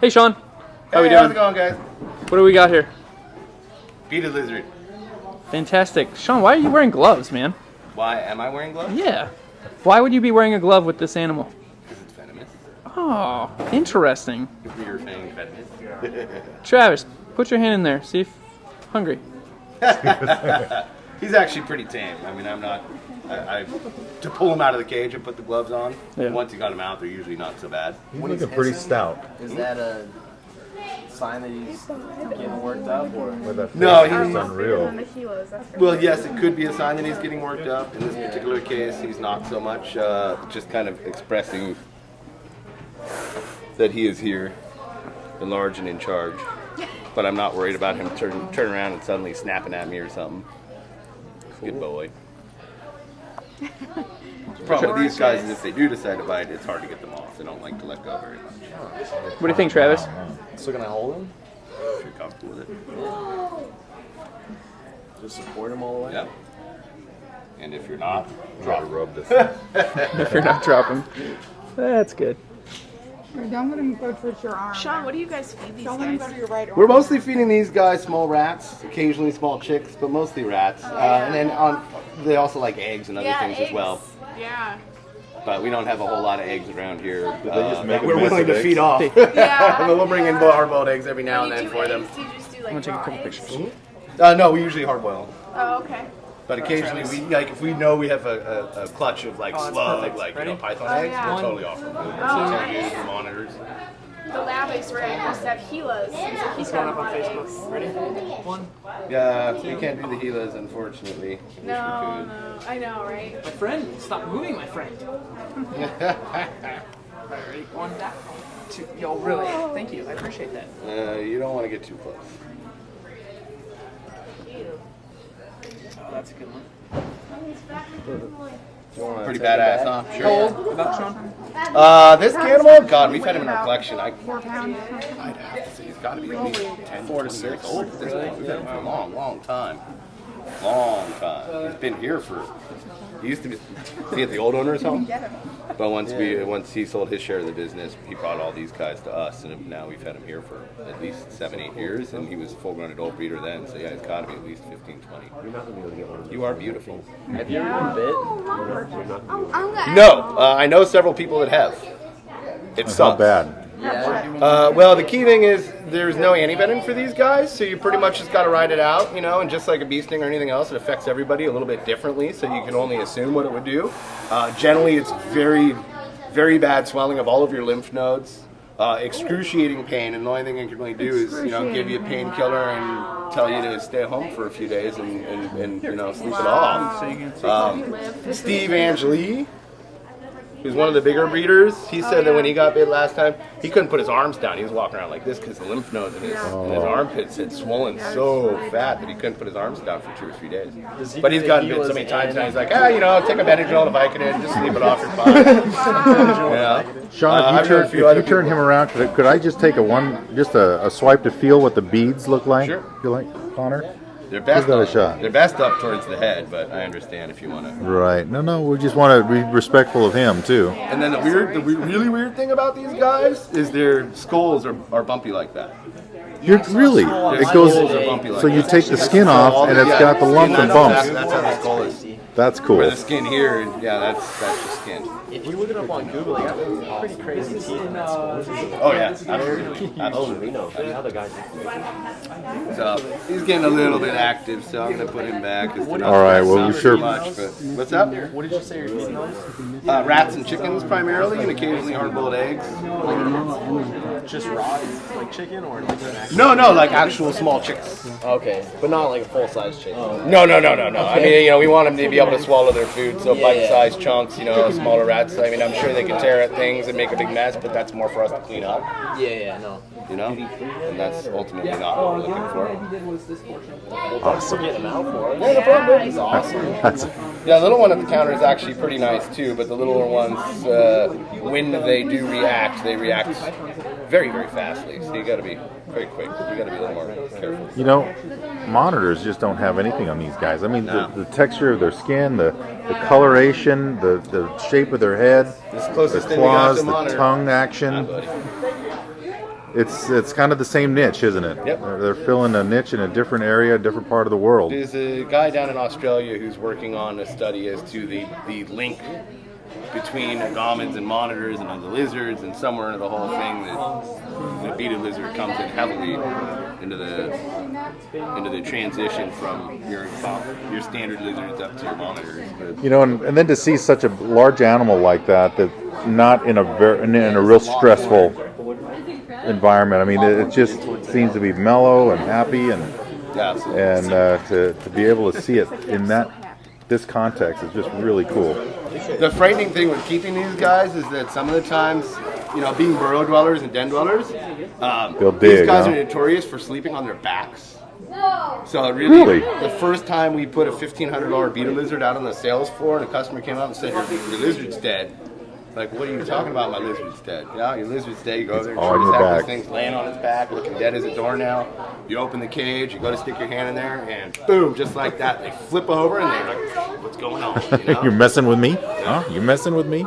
Hey, Sean. How we doing? How's it going, guys? What do we got here? Beaded lizard. Fantastic. Sean, why are you wearing gloves, man? Why am I wearing gloves? Yeah. Why would you be wearing a glove with this animal? Because it's venomous. Oh, interesting. If you're saying venomous. Travis, put your hand in there. See if hungry. He's actually pretty tame. I mean, I'm not. To pull him out of the cage and put the gloves on. Yeah. Once you got him out, they're usually not so bad. He's looking pretty stout. Is that a sign that he's getting worked up, or? No, he's he's unreal. Well, yes, it could be a sign that he's getting worked up. In this particular case, he's not so much. Just kind of expressing that he is here, and large and in charge. But I'm not worried about him turn around and suddenly snapping at me or something. Cool. Good boy. The problem with these guys is if they do decide to bite, it's hard to get them off. They don't like to let go very much. What do you think, Travis? So can I hold him? If you're comfortable with it. Just support him all the way? Yeah. And if you're not, Try to rub this. If you're not dropping. That's good. Don't let him go towards your arm. Sean, what do you guys feed these Don't let him go guys? to your right arm. we're mostly feeding these guys small rats, occasionally small chicks, but mostly rats. And then they also like eggs and other things as well. Yeah. But we don't have a whole lot of eggs around here. Did they just make a we're mess willing of to feed eggs? off. Yeah. We'll bring in hard-boiled eggs every now and When then you for do them. eggs, do you just do like I'm gonna take a raw couple eggs? pictures. No, we usually hard-boil. Oh, okay. But occasionally, if we know we have a clutch of like slug, perfect. like Ready? python Oh, eggs, yeah. we'll totally offer them. Oh, So nice. use the monitors. The lab I swear I used to have Gilas. He's Going got up a on lot of Facebook. eggs. Ready? One. Yeah, we can't do the Gilas, unfortunately. Wish we No, could. no. I know, right? My friend, stop moving, my friend. Alright, ready? One, two. Yo, really? Thank you. I appreciate that. You don't want to get too close. Oh, that's a good one. Pretty badass, huh? How Sure. old? About Sean? This cannibal, God, we've had him in our collection. I'd 4 pounds. have to say he's got to be at least 10, 4 to 6 old at this point. We've had him for a long, long time. Long time. He's been here for. He used to be at the old owner's home. But once he sold his share of the business, he brought all these guys to us, and now we've had him here for at least 7, 8 years, and he was a full-grown adult breeder then. So yeah, he's got to be at least 15, 20. You're not going to be able to get one of these. You are beautiful. Have you ever been bit? No, I know several people that have. It How sucks. bad? Yeah. Well, the key thing is there's no antivenom for these guys, so you pretty much just got to ride it out, and just like a bee sting or anything else, it affects everybody a little bit differently, so you can only assume what it would do. Generally, it's very, very bad swelling of all of your lymph nodes, excruciating pain, and the only thing it can really do is, give you a painkiller and tell you to stay home for a few days and sleep it off. Steve Angeli, who's one of the bigger breeders, he said that when he got bit last time, he couldn't put his arms down. He was walking around like this because the lymph nodes in his armpits had swollen so fat that he couldn't put his arms down for 2 or 3 days. But he's gotten bit so many times now, he's like, take a Benadryl and a Vicodin, just sleep it off, you're fine. Sean, I've if heard a few other you turn him around, could I just take a swipe to feel what the beads look like? Sure. You like, Connor? They're best Give that a shot. They're best up towards the head, but I understand if you want to. Right. No, we just want to be respectful of him, too. And then the really weird thing about these guys is their skulls are bumpy like that. Really? Their It goes. skulls are bumpy like So you that. take the skin off, and it's got the lumps and bumps. That's how the skull is. That's Where cool. the skin here, that's just skin. If you look it up on Google, they got pretty crazy teeth in that skull. Oh yeah, absolutely. Absolutely. So he's getting a little bit active, so I'm gonna put him back. All right, well, we sure- Much, but what's up? What did you say you're feeding on? Rats and chickens primarily, and occasionally hard-boiled eggs. Just raw, like chicken, or like an actual? No, like actual small chicks. Okay, but not like a full-size chicken. No. I mean, we want them to be able to swallow their food, so Yeah, bite-sized chunks, smaller rats. I mean, I'm sure they can tear at things and make a big mess, but that's more for us to clean up, No. and that's ultimately not what we're looking for. Well, thanks for getting them out for us. Yeah, no problem. He's That's Yeah, the little one at the counter is actually pretty nice too, but the littler ones, when they do react, they react very, very fastly. So you got to be very quick. You got to be a little more careful. monitors just don't have anything on these guys. I mean, the texture of their skin, the coloration, the shape of their head, This is the closest thing we got claws, to the monitor. tongue action. Buddy. it's kind of the same niche, isn't it? Yep. They're filling a niche in a different area, a different part of the world. There's a guy down in Australia who's working on a study as to the link between agamids and monitors and other lizards, and somewhere in the whole thing the beaded lizard comes in heavily into the transition from your standard lizards up to your monitors. But, You know, and then to see such a large animal like that not in a real stressful environment. I mean, it just seems to be mellow and happy, and yeah, absolutely. and to be able to see it in this context is just really cool. The frightening thing with keeping these guys is that some of the times, you know, being burrow dwellers and den dwellers, They'll dig, these guys huh? are notorious for sleeping on their backs. So really, Really? the first time we put a $1,500 beetle lizard out on the sales floor, and a customer came up and said, your lizard's dead. Like, what are you talking about? My lizard's dead. Yeah, your lizard's dead. You go over there and on sure your as heck, back. this thing's laying on its back, looking dead as a doornail. You open the cage, you go to stick your hand in there, and boom, just like that, they flip over and they're like, what's going on? You know? You're messing with me? Huh? You're messing with me?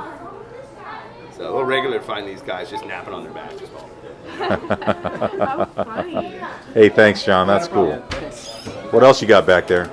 So we'll regularly find these guys just napping on their backs as well. How funny. Hey, thanks, John. That's cool. What else you got back there?